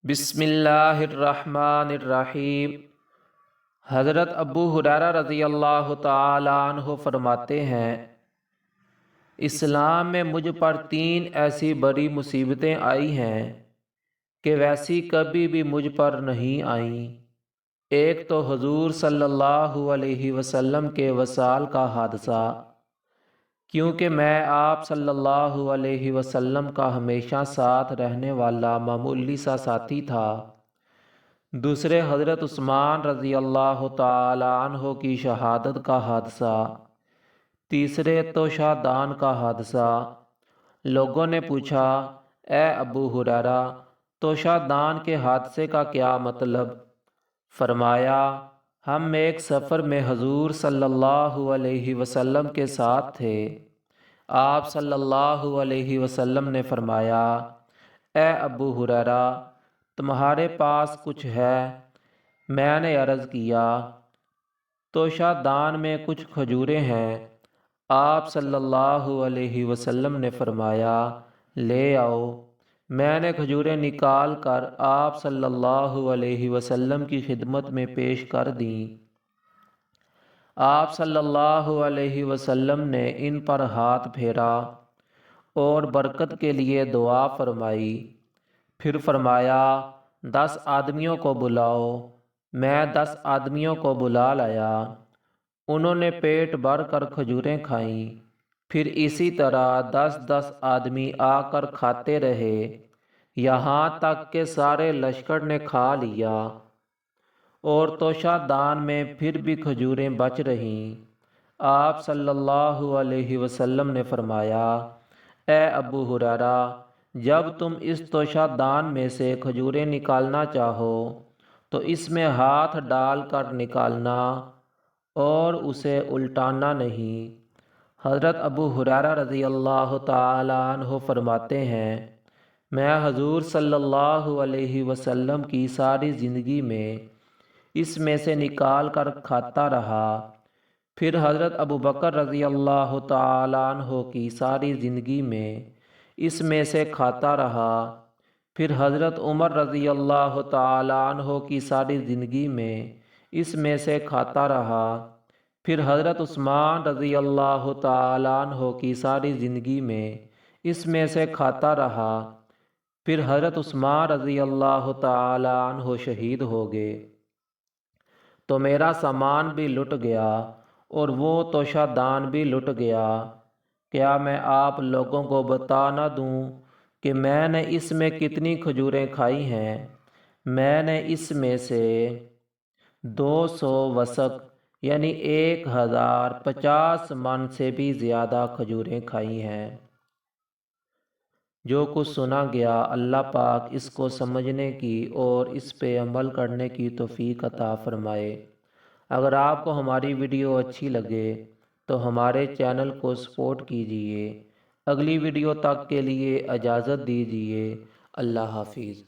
بسم اللہ الرحمن الرحیم۔ حضرت ابو ہریرہ رضی اللہ تعالیٰ عنہ فرماتے ہیں، اسلام میں مجھ پر 3 ایسی بڑی مصیبتیں آئی ہیں کہ ویسی کبھی بھی مجھ پر نہیں آئیں۔ ایک تو حضور صلی اللہ علیہ وسلم کے وصال کا حادثہ، کیونکہ میں آپ صلی اللہ علیہ وسلم کا ہمیشہ ساتھ رہنے والا معمولی سا ساتھی تھا۔ دوسرے حضرت عثمان رضی اللہ تعالی عنہ کی شہادت کا حادثہ۔ تیسرے توشہ دان کا حادثہ۔ لوگوں نے پوچھا، اے ابو ہریرہ، توشہ دان کے حادثے کا کیا مطلب؟ فرمایا، ہم ایک سفر میں حضور صلی اللہ علیہ وسلم کے ساتھ تھے۔ آپ صلی اللہ علیہ وسلم نے فرمایا، اے ابو ہریرہ، تمہارے پاس کچھ ہے؟ میں نے عرض کیا، توشہ دان میں کچھ کھجوریں ہیں۔ آپ صلی اللہ علیہ وسلم نے فرمایا، لے آؤ۔ میں نے کھجوریں نکال کر آپ صلی اللہ علیہ وسلم کی خدمت میں پیش کر دیں۔ آپ صلی اللہ علیہ وسلم نے ان پر ہاتھ پھیرا اور برکت کے لیے دعا فرمائی۔ پھر فرمایا، 10 آدمیوں کو بلاؤ۔ میں 10 آدمیوں کو بلا لایا۔ انہوں نے پیٹ بھر کر کھجوریں کھائیں۔ پھر اسی طرح 10 آدمی آ کر کھاتے رہے، یہاں تک کہ سارے لشکر نے کھا لیا، اور توشہ دان میں پھر بھی کھجوریں بچ رہیں۔ آپ صلی اللہ علیہ وسلم نے فرمایا، اے ابو ہریرہ، جب تم اس توشہ دان میں سے کھجوریں نکالنا چاہو تو اس میں ہاتھ ڈال کر نکالنا اور اسے الٹانا نہیں۔ حضرت ابو ہریرہ رضی اللہ تعالی عنہ فرماتے ہیں، میں حضور صلی اللہ علیہ وسلم کی ساری زندگی میں اس میں سے نکال کر کھاتا رہا۔ پھر حضرت ابو بکر رضی اللہ تعالی عنہ کی ساری زندگی میں اس میں سے کھاتا رہا۔ پھر حضرت عمر رضی اللہ تعالی عنہ کی ساری زندگی میں اس میں سے کھاتا رہا۔ پھر حضرت عثمان رضی اللہ تعالی عنہ کی ساری زندگی میں اس میں سے کھاتا رہا۔ پھر حضرت عثمان رضی اللہ تعالی عنہ شہید ہو گئے تو میرا سامان بھی لٹ گیا اور وہ توشہ دان بھی لٹ گیا۔ کیا میں آپ لوگوں کو بتا نہ دوں کہ میں نے اس میں کتنی کھجوریں کھائی ہیں؟ میں نے اس میں سے 200 وسق یعنی 1050 من سے بھی زیادہ کھجوریں کھائی ہیں۔ جو کچھ سنا گیا، اللہ پاک اس کو سمجھنے کی اور اس پہ عمل کرنے کی توفیق عطا فرمائے۔ اگر آپ کو ہماری ویڈیو اچھی لگے تو ہمارے چینل کو سپورٹ کیجیے۔ اگلی ویڈیو تک کے لیے اجازت دیجیے۔ اللہ حافظ۔